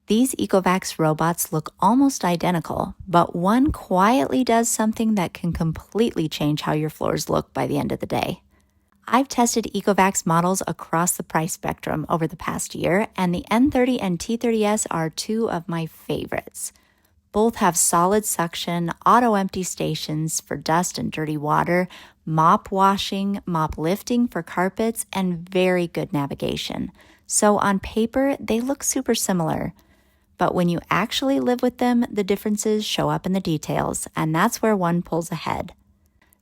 These Ecovacs robots look almost identical, but one quietly does something that can completely change how your floors look by the end of the day. I've tested Ecovacs models across the price spectrum over the past year, and the N30 and T30S are two of my favorites. Both have solid suction, auto-empty stations for dust and dirty water, mop washing, mop lifting for carpets, and very good navigation. So on paper, they look super similar. But when you actually live with them, the differences show up in the details, and that's where one pulls ahead.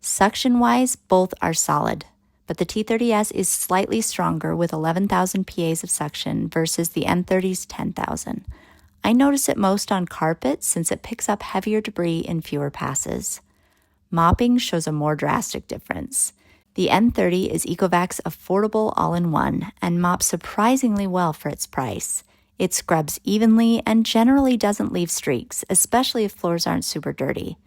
Suction-wise, both are solid, but the T30S is slightly stronger with 11,000 PAs of suction versus the N30's 10,000. I notice it most on carpet since it picks up heavier debris in fewer passes. Mopping shows a more drastic difference. The N30 is Ecovacs' affordable all-in-one and mops surprisingly well for its price. It scrubs evenly and generally doesn't leave streaks, especially if floors aren't super dirty.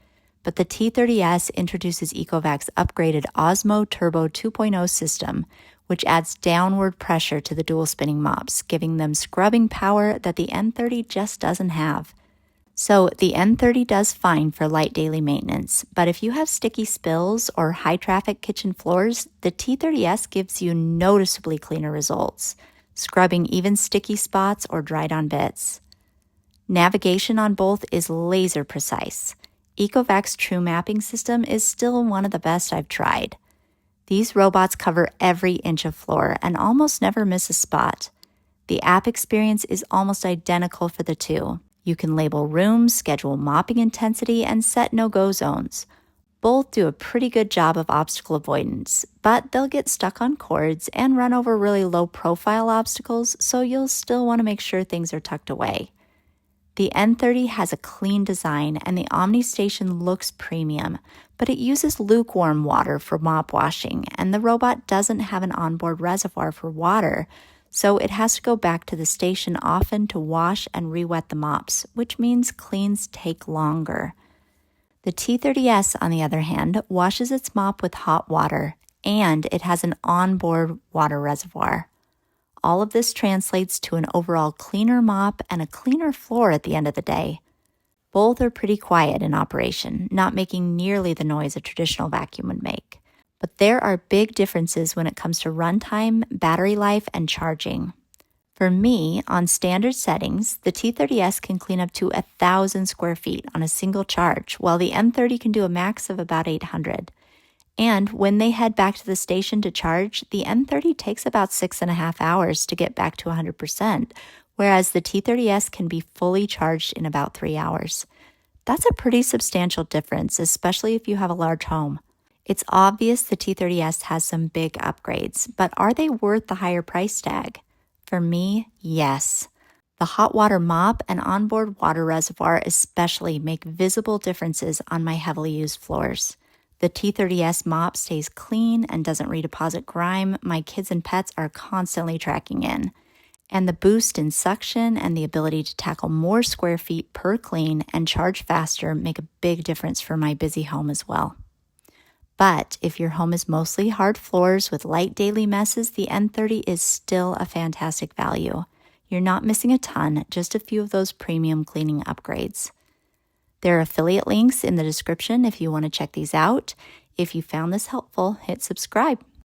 But the T30S introduces Ecovacs' upgraded Osmo Turbo 2.0 system, which adds downward pressure to the dual spinning mops, giving them scrubbing power that the N30 just doesn't have. So the N30 does fine for light daily maintenance, but if you have sticky spills or high-traffic kitchen floors, the T30S gives you noticeably cleaner results, scrubbing even sticky spots or dried-on bits. Navigation on both is laser precise. Ecovacs' True Mapping system is still one of the best I've tried. These robots cover every inch of floor and almost never miss a spot. The app experience is almost identical for the two. You can label rooms, schedule mopping intensity, and set no-go zones. Both do a pretty good job of obstacle avoidance, but they'll get stuck on cords and run over really low-profile obstacles, so you'll still want to make sure things are tucked away. The N30 has a clean design and the Omni Station looks premium, but it uses lukewarm water for mop washing, and the robot doesn't have an onboard reservoir for water, so it has to go back to the station often to wash and re-wet the mops, which means cleans take longer. The T30S, on the other hand, washes its mop with hot water, and it has an onboard water reservoir. All of this translates to an overall cleaner mop and a cleaner floor at the end of the day. Both are pretty quiet in operation, not making nearly the noise a traditional vacuum would make. But there are big differences when it comes to runtime, battery life, and charging. For me, on standard settings, the T30S can clean up to 1,000 square feet on a single charge, while the N30 can do a max of about 800. And when they head back to the station to charge, the N30 takes about 6.5 hours to get back to 100%, whereas the T30S can be fully charged in about 3 hours. That's a pretty substantial difference, especially if you have a large home. It's obvious the T30S has some big upgrades, but are they worth the higher price tag? For me, yes. The hot water mop and onboard water reservoir especially make visible differences on my heavily used floors. The T30S mop stays clean and doesn't redeposit grime my kids and pets are constantly tracking in. And the boost in suction and the ability to tackle more square feet per clean and charge faster make a big difference for my busy home as well. But if your home is mostly hard floors with light daily messes, the N30 is still a fantastic value. You're not missing a ton, just a few of those premium cleaning upgrades. There are affiliate links in the description if you want to check these out. If you found this helpful, hit subscribe.